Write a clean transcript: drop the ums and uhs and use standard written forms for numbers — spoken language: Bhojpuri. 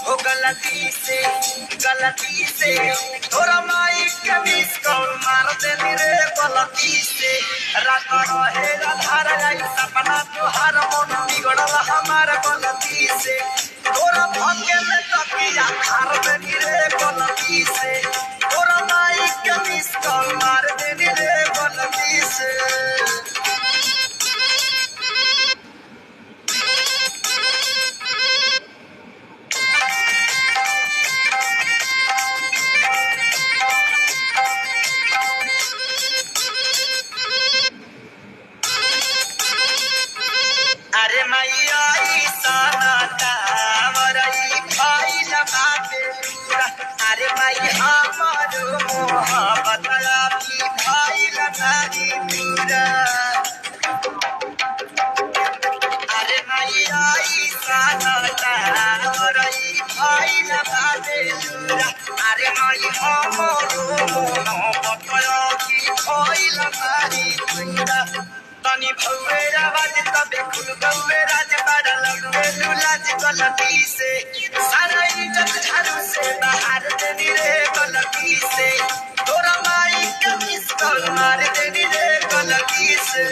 हो गलती से तोरा माई के मिस कॉल मार देनी रे गलती से रात रहे आधार आई सपना तोहार मन बिगड़ल हमार गलती से तोरा भगे में तकिया खार देनी रे गलती से तोरा माई के मिस कॉल मार देनी रे गलती से। अरे मैया साना तावरई भाई बाटे पूरा अरे माई हमारो मोहब्बत आपकी भाई लगारी पूरा अरे मैया साना तावरई भाई बाटे पूरा अरे माई हमारो मोहब्बत आपकी भाई लगारी पूरा तनी भौवेरा बाज तबे खुल गौवे राज बाड़ा लगवे लाज गलती से सारा इज्जत झाड़ू से बाहर देनी रे गलती से तोरा माई के मिस कॉल मार देनी रे गलती से।